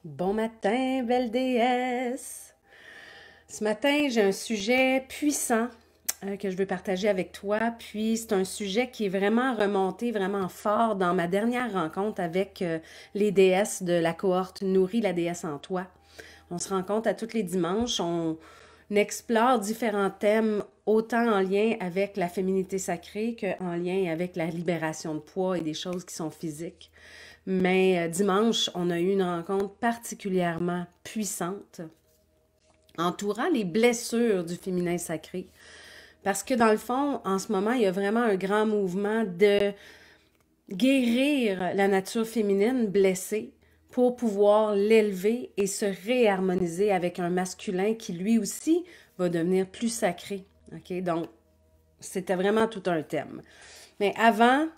Bon matin, belle déesse! Ce matin, j'ai un sujet puissant que je veux partager avec toi. Puis, c'est un sujet qui est vraiment remonté vraiment fort dans ma dernière rencontre avec les déesses de la cohorte Nourris la déesse en toi. On se rencontre à tous les dimanches. On explore différents thèmes, autant en lien avec la féminité sacrée qu'en lien avec la libération de poids et des choses qui sont physiques. Mais dimanche, on a eu une rencontre particulièrement puissante entourant les blessures du féminin sacré. Parce que dans le fond, en ce moment, il y a vraiment un grand mouvement de guérir la nature féminine blessée pour pouvoir l'élever et se réharmoniser avec un masculin qui lui aussi va devenir plus sacré. OK? Donc, c'était vraiment tout un thème. Mais avant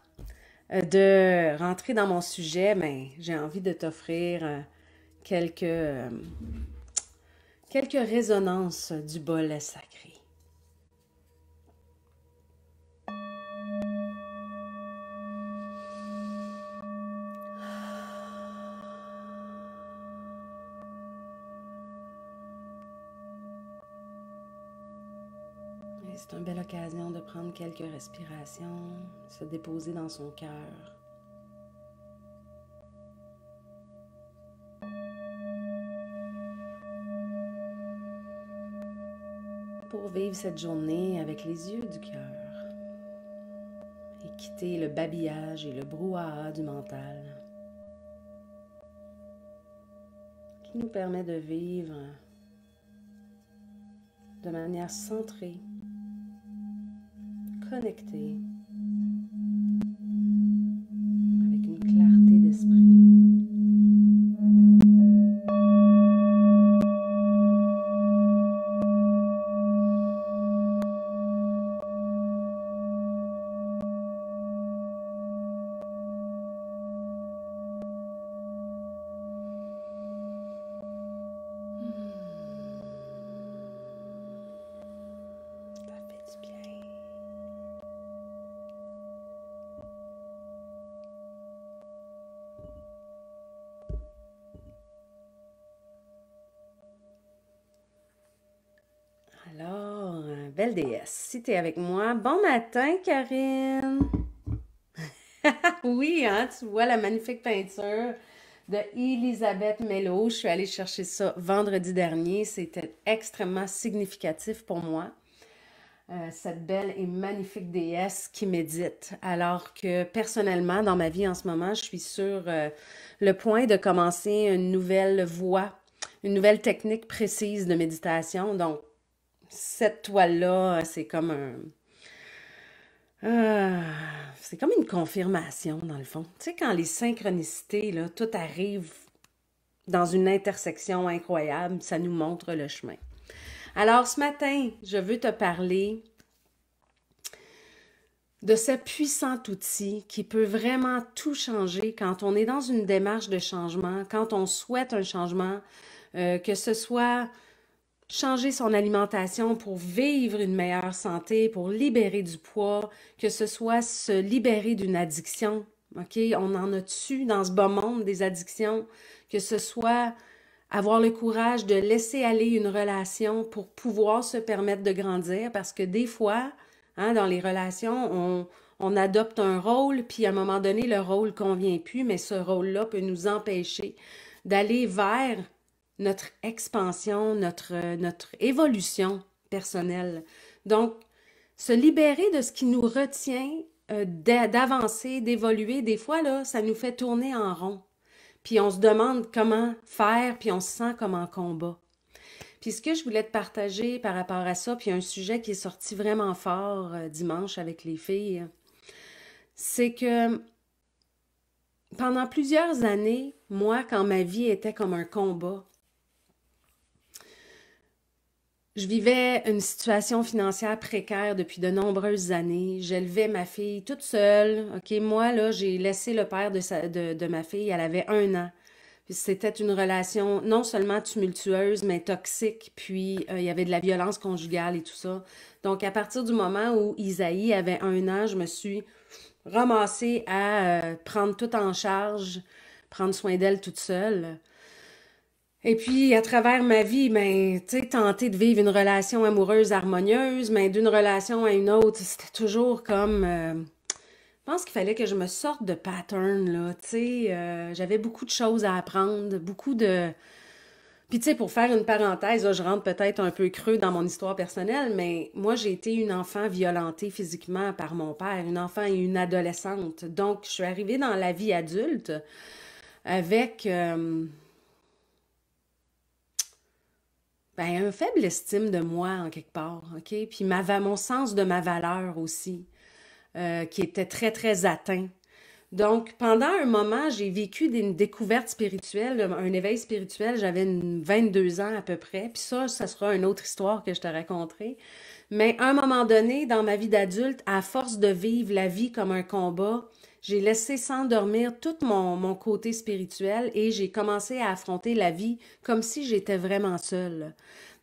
de rentrer dans mon sujet, ben, j'ai envie de t'offrir quelques résonances du bol sacré. Et c'est une belle occasion de prendre quelques respirations, se déposer dans son cœur. Pour vivre cette journée avec les yeux du cœur et quitter le babillage et le brouhaha du mental qui nous permet de vivre de manière centrée, connectée, avec une clarté d'esprit. Ça fait du bien. Alors, belle déesse, si tu es avec moi, bon matin, Karine! Oui, hein, tu vois la magnifique peinture de Elisabeth Mello. Je suis allée chercher ça vendredi dernier. C'était extrêmement significatif pour moi. Cette belle et magnifique déesse qui médite. Alors que personnellement, dans ma vie en ce moment, je suis sur le point de commencer une nouvelle voie, une nouvelle technique précise de méditation. Donc, cette toile-là, c'est comme une confirmation, dans le fond. Tu sais, quand les synchronicités, là, tout arrive dans une intersection incroyable, ça nous montre le chemin. Alors, ce matin, je veux te parler de ce puissant outil qui peut vraiment tout changer quand on est dans une démarche de changement, quand on souhaite un changement, que ce soit changer son alimentation pour vivre une meilleure santé, pour libérer du poids, que ce soit se libérer d'une addiction. OK? On en a dessus dans ce bas monde des addictions, que ce soit avoir le courage de laisser aller une relation pour pouvoir se permettre de grandir, parce que des fois, hein, dans les relations, on adopte un rôle, puis à un moment donné, le rôle convient plus, mais ce rôle-là peut nous empêcher d'aller vers notre expansion, notre évolution personnelle. Donc, se libérer de ce qui nous retient d'avancer, d'évoluer, des fois, là, ça nous fait tourner en rond. Puis on se demande comment faire, puis on se sent comme en combat. Puis ce que je voulais te partager par rapport à ça, puis un sujet qui est sorti vraiment fort dimanche avec les filles, c'est que pendant plusieurs années, moi, quand ma vie était comme un combat, je vivais une situation financière précaire depuis de nombreuses années. J'élevais ma fille toute seule. OK, moi, là, j'ai laissé le père de ma fille. Elle avait 1 an. Puis c'était une relation non seulement tumultueuse, mais toxique. Puis il y avait de la violence conjugale et tout ça. Donc, à partir du moment où Isaïe avait 1 an, je me suis ramassée à prendre tout en charge, prendre soin d'elle toute seule. Et puis, à travers ma vie, ben, tu sais, tenter de vivre une relation amoureuse harmonieuse, mais d'une relation à une autre, c'était toujours comme... je pense qu'il fallait que je me sorte de pattern, là, tu sais. J'avais beaucoup de choses à apprendre, beaucoup de... Puis, tu sais, pour faire une parenthèse, là, je rentre peut-être un peu creux dans mon histoire personnelle, mais moi, j'ai été une enfant violentée physiquement par mon père, une enfant et une adolescente. Donc, je suis arrivée dans la vie adulte avec... ben, un faible estime de moi, en quelque part, OK? Puis mon sens de ma valeur aussi, qui était très, très atteint. Donc, pendant un moment, j'ai vécu une découverte spirituelle, un éveil spirituel. J'avais 22 ans à peu près. Puis ça sera une autre histoire que je te raconterai. Mais à un moment donné, dans ma vie d'adulte, à force de vivre la vie comme un combat, j'ai laissé s'endormir tout mon côté spirituel et j'ai commencé à affronter la vie comme si j'étais vraiment seule.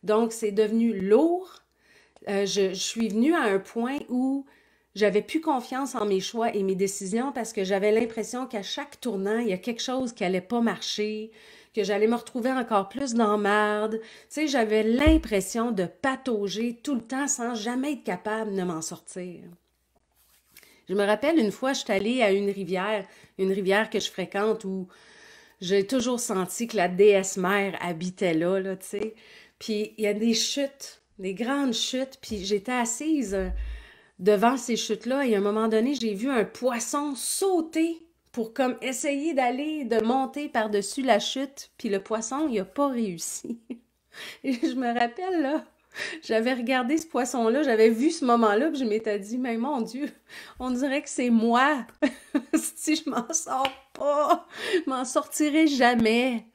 Donc, c'est devenu lourd. Je suis venue à un point où j'avais plus confiance en mes choix et mes décisions parce que j'avais l'impression qu'à chaque tournant, il y a quelque chose qui allait pas marcher, que j'allais me retrouver encore plus dans la merde. Tu sais, j'avais l'impression de patauger tout le temps sans jamais être capable de m'en sortir. Je me rappelle une fois, je suis allée à une rivière que je fréquente où j'ai toujours senti que la déesse mère habitait là, tu sais. Puis il y a des chutes, des grandes chutes, puis j'étais assise devant ces chutes-là et à un moment donné, j'ai vu un poisson sauter pour comme essayer de monter par-dessus la chute, puis le poisson, il a pas réussi. Et je me rappelle, là, j'avais regardé ce poisson-là, j'avais vu ce moment-là, puis je m'étais dit, mais mon Dieu, on dirait que c'est moi. Si je m'en sors pas, je m'en sortirai jamais.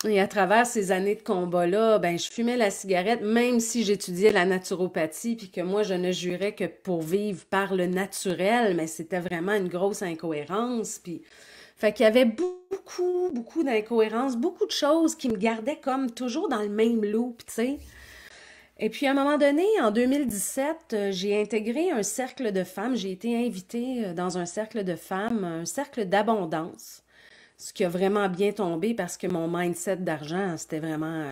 Et à travers ces années de combat-là, ben, je fumais la cigarette, même si j'étudiais la naturopathie, puis que moi, je ne jurais que pour vivre par le naturel, mais c'était vraiment une grosse incohérence. Puis, fait qu'il y avait beaucoup, beaucoup d'incohérences, beaucoup de choses qui me gardaient comme toujours dans le même loop, tu sais. Et puis, à un moment donné, en 2017, j'ai intégré un cercle de femmes. J'ai été invitée dans un cercle de femmes, un cercle d'abondance. Ce qui a vraiment bien tombé parce que mon mindset d'argent, c'était vraiment...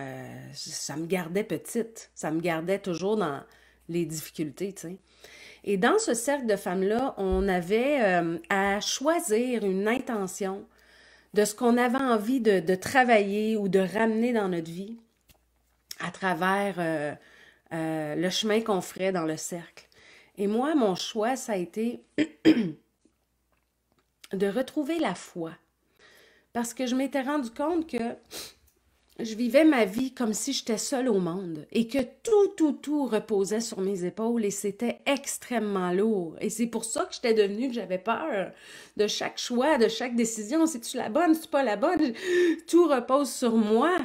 ça me gardait petite. Ça me gardait toujours dans les difficultés, tu sais. Et dans ce cercle de femmes-là, on avait à choisir une intention de ce qu'on avait envie de travailler ou de ramener dans notre vie à travers le chemin qu'on ferait dans le cercle. Et moi, mon choix, ça a été de retrouver la foi. Parce que je m'étais rendu compte que je vivais ma vie comme si j'étais seule au monde et que tout reposait sur mes épaules et c'était extrêmement lourd. Et c'est pour ça que j'étais devenue que j'avais peur de chaque choix, de chaque décision. C'est-tu la bonne, c'est-tu pas la bonne? Tout repose sur moi.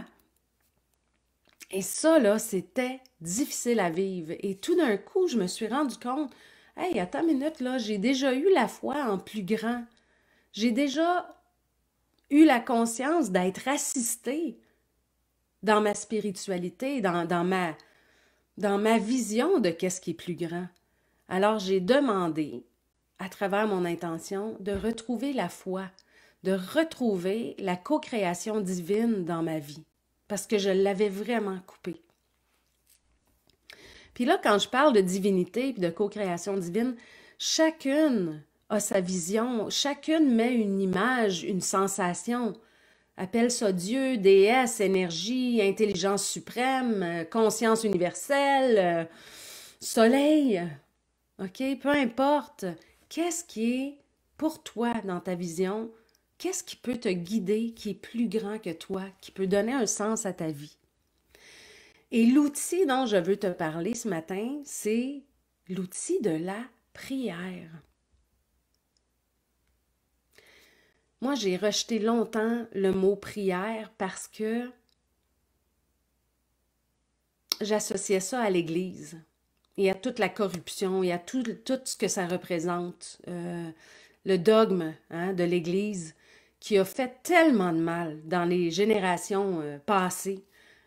Et ça, là, c'était difficile à vivre. Et tout d'un coup, je me suis rendu compte, hey, attends une minute, là, j'ai déjà eu la foi en plus grand. J'ai déjà eu la conscience d'être assistée dans ma spiritualité, dans ma vision de qu'est-ce qui est plus grand. Alors j'ai demandé, à travers mon intention, de retrouver la foi, de retrouver la co-création divine dans ma vie, parce que je l'avais vraiment coupée. Puis là, quand je parle de divinité et de co-création divine, chacune a sa vision, chacune met une image, une sensation. Appelle ça Dieu, déesse, énergie, intelligence suprême, conscience universelle, soleil. OK? Peu importe. Qu'est-ce qui est pour toi dans ta vision? Qu'est-ce qui peut te guider, qui est plus grand que toi, qui peut donner un sens à ta vie? Et l'outil dont je veux te parler ce matin, c'est l'outil de la prière. Moi, j'ai rejeté longtemps le mot prière parce que j'associais ça à l'Église et à toute la corruption et à tout ce que ça représente, le dogme de l'Église qui a fait tellement de mal dans les générations passées.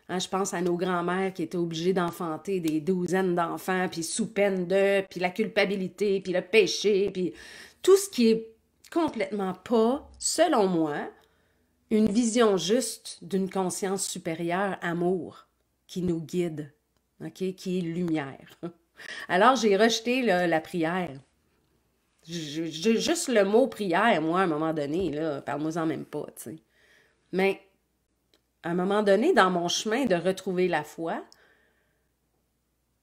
Je pense à nos grands-mères qui étaient obligées d'enfanter des douzaines d'enfants, puis sous peine puis la culpabilité, puis le péché, puis tout ce qui est complètement pas, selon moi, une vision juste d'une conscience supérieure, amour, qui nous guide, ok, qui est lumière. Alors, j'ai rejeté là, la prière. Juste le mot prière, moi, à un moment donné, là, parle-moi-en même pas, tu sais. Mais à un moment donné, dans mon chemin de retrouver la foi,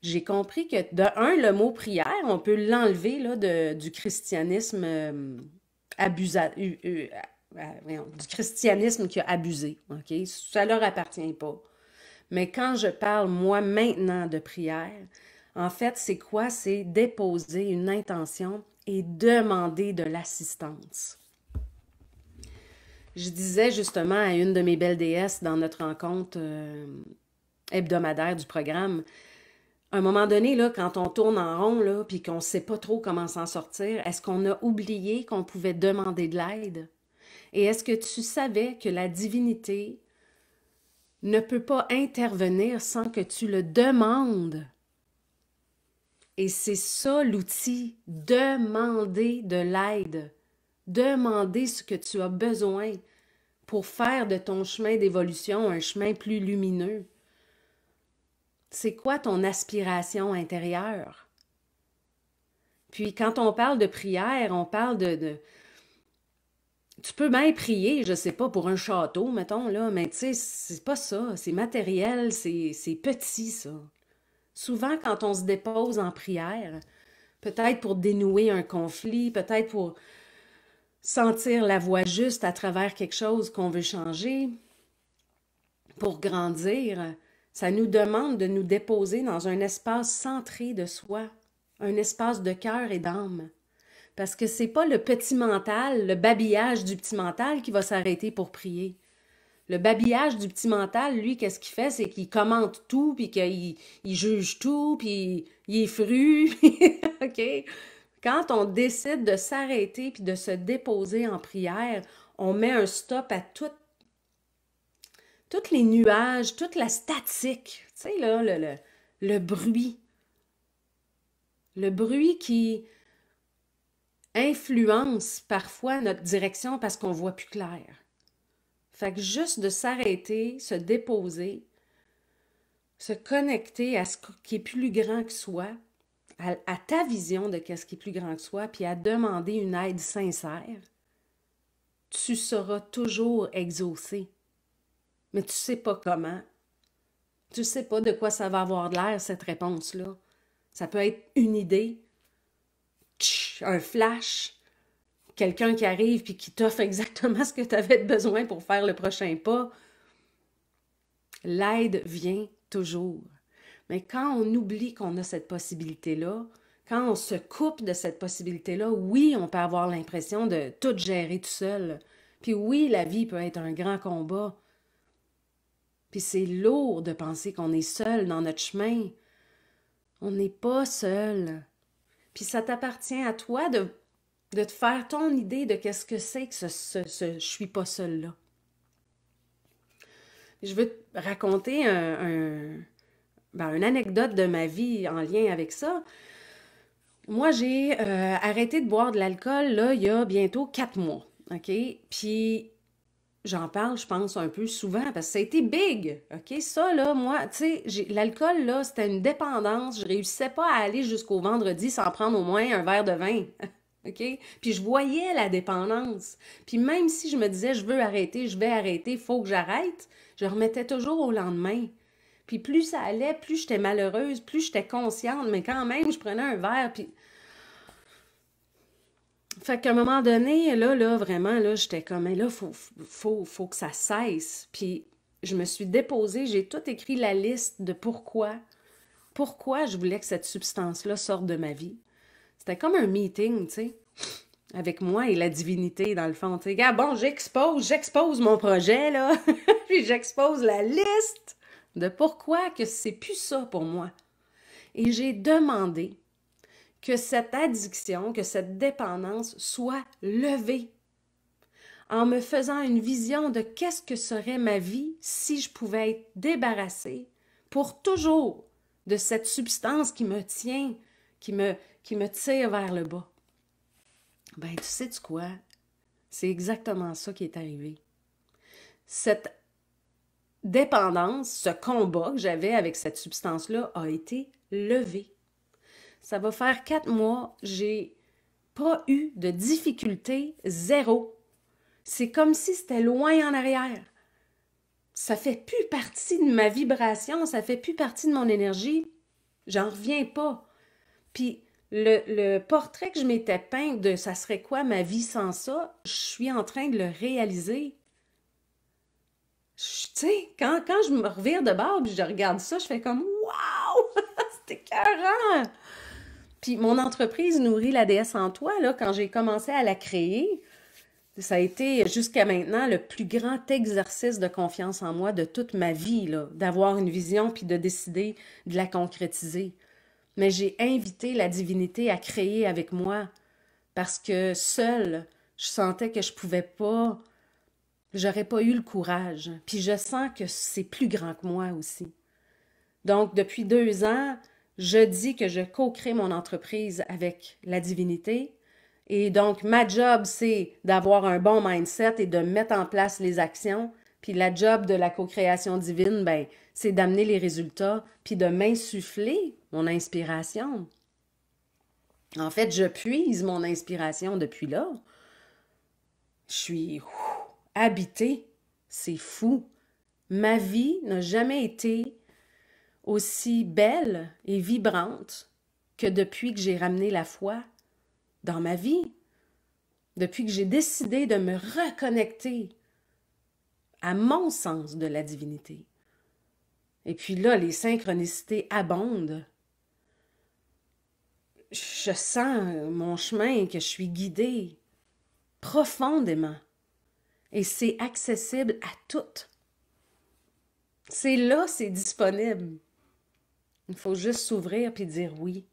j'ai compris que, de un, le mot prière, on peut l'enlever là, du christianisme du christianisme qui a abusé, OK? Ça leur appartient pas. Mais quand je parle, moi, maintenant de prière, en fait, c'est quoi? C'est déposer une intention et demander de l'assistance. Je disais justement à une de mes belles déesses dans notre rencontre hebdomadaire du programme, à un moment donné, là, quand on tourne en rond, là, puis qu'on ne sait pas trop comment s'en sortir, est-ce qu'on a oublié qu'on pouvait demander de l'aide? Et est-ce que tu savais que la divinité ne peut pas intervenir sans que tu le demandes? Et c'est ça l'outil, demander de l'aide, demander ce que tu as besoin pour faire de ton chemin d'évolution un chemin plus lumineux. C'est quoi ton aspiration intérieure? Puis quand on parle de prière, on parle tu peux bien prier, je sais pas, pour un château, mettons, là, mais tu sais, c'est pas ça, c'est matériel, c'est petit, ça. Souvent, quand on se dépose en prière, peut-être pour dénouer un conflit, peut-être pour sentir la voie juste à travers quelque chose qu'on veut changer, pour grandir, ça nous demande de nous déposer dans un espace centré de soi, un espace de cœur et d'âme. Parce que c'est pas le petit mental, le babillage du petit mental qui va s'arrêter pour prier. Le babillage du petit mental, lui, qu'est-ce qu'il fait? C'est qu'il commente tout, puis qu'il juge tout, puis il est fru. OK? Quand on décide de s'arrêter puis de se déposer en prière, on met un stop à tous les nuages, toute la statique. Tu sais, là, le bruit. Le bruit qui influence parfois notre direction parce qu'on voit plus clair. Fait que juste de s'arrêter, se déposer, se connecter à ce qui est plus grand que soi, à ta vision de ce qui est plus grand que soi, puis à demander une aide sincère, tu seras toujours exaucé. Mais tu sais pas comment. Tu sais pas de quoi ça va avoir de l'air, cette réponse-là. Ça peut être une idée, un flash, quelqu'un qui arrive puis qui t'offre exactement ce que tu avais besoin pour faire le prochain pas. L'aide vient toujours. Mais quand on oublie qu'on a cette possibilité-là, quand on se coupe de cette possibilité-là, oui, on peut avoir l'impression de tout gérer tout seul. Puis oui, la vie peut être un grand combat. Puis c'est lourd de penser qu'on est seul dans notre chemin. On n'est pas seul. Puis ça t'appartient à toi de te faire ton idée de qu'est-ce que c'est que je suis pas seule là. Je veux te raconter une anecdote de ma vie en lien avec ça. Moi, j'ai arrêté de boire de l'alcool, là, il y a bientôt 4 mois, OK? Puis, j'en parle, je pense, un peu souvent, parce que ça a été big, OK? Ça, là, moi, tu sais, l'alcool, là, c'était une dépendance. Je réussissais pas à aller jusqu'au vendredi sans prendre au moins un verre de vin, OK? Puis, je voyais la dépendance. Puis, même si je me disais, je veux arrêter, je vais arrêter, il faut que j'arrête, je remettais toujours au lendemain. Puis plus ça allait, plus j'étais malheureuse, plus j'étais consciente, mais quand même, je prenais un verre, puis... Fait qu'à un moment donné, là, vraiment, là, j'étais comme, mais là, faut que ça cesse. Puis je me suis déposée, j'ai tout écrit la liste de pourquoi je voulais que cette substance-là sorte de ma vie. C'était comme un meeting, tu sais, avec moi et la divinité, dans le fond. Tu sais, gars, bon, j'expose mon projet, là, puis j'expose la liste de pourquoi que c'est plus ça pour moi. Et j'ai demandé que cette addiction, que cette dépendance soit levée en me faisant une vision de qu'est-ce que serait ma vie si je pouvais être débarrassée pour toujours de cette substance qui me tient, qui me tire vers le bas. Ben, tu sais-tu quoi? C'est exactement ça qui est arrivé. cette dépendance, ce combat que j'avais avec cette substance-là a été levé. Ça va faire 4 mois, j'ai pas eu de difficulté, zéro. C'est comme si c'était loin en arrière. Ça fait plus partie de ma vibration, ça fait plus partie de mon énergie. J'en reviens pas. Puis le portrait que je m'étais peint de ça serait quoi ma vie sans ça, je suis en train de le réaliser. Tu sais, quand je me revire de bord puis je regarde ça, je fais comme waouh, c'était écœurant! Puis mon entreprise Nourrit la déesse en toi, là, quand j'ai commencé à la créer, ça a été jusqu'à maintenant le plus grand exercice de confiance en moi de toute ma vie, là, d'avoir une vision puis de décider de la concrétiser. Mais j'ai invité la divinité à créer avec moi parce que seule, je sentais que je pouvais pas, j'aurais pas eu le courage. Puis je sens que c'est plus grand que moi aussi. Donc, depuis 2 ans, je dis que je co-crée mon entreprise avec la divinité. Et donc, ma job, c'est d'avoir un bon mindset et de mettre en place les actions. Puis la job de la co-création divine, ben, c'est d'amener les résultats, puis de m'insuffler mon inspiration. En fait, je puise mon inspiration depuis là. Je suis habitée. C'est fou. Ma vie n'a jamais été aussi belle et vibrante que depuis que j'ai ramené la foi dans ma vie, depuis que j'ai décidé de me reconnecter à mon sens de la divinité. Et puis là, les synchronicités abondent. Je sens mon chemin, que je suis guidée profondément. Et c'est accessible à toutes. C'est là, c'est disponible. Il faut juste s'ouvrir puis dire oui.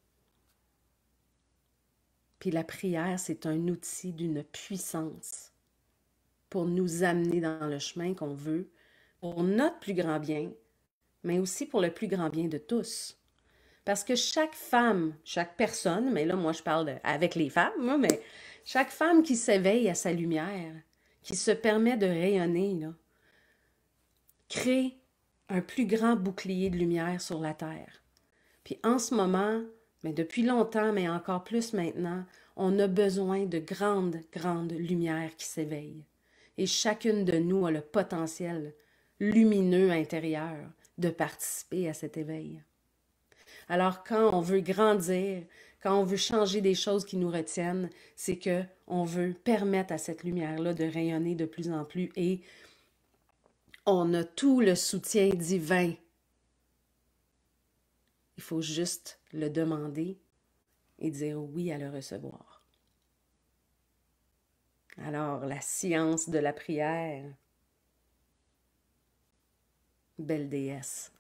Puis la prière, c'est un outil d'une puissance pour nous amener dans le chemin qu'on veut, pour notre plus grand bien, mais aussi pour le plus grand bien de tous. Parce que chaque femme, chaque personne, mais là, moi, je parle avec les femmes, moi, mais chaque femme qui s'éveille à sa lumière, qui se permet de rayonner, là, crée un plus grand bouclier de lumière sur la Terre. Puis en ce moment, mais depuis longtemps, mais encore plus maintenant, on a besoin de grandes, grandes lumières qui s'éveillent. Et chacune de nous a le potentiel lumineux intérieur de participer à cet éveil. Alors quand on veut grandir, quand on veut changer des choses qui nous retiennent, c'est que on veut permettre à cette lumière-là de rayonner de plus en plus et on a tout le soutien divin. Il faut juste le demander et dire oui à le recevoir. Alors, la science de la prière, belle déesse.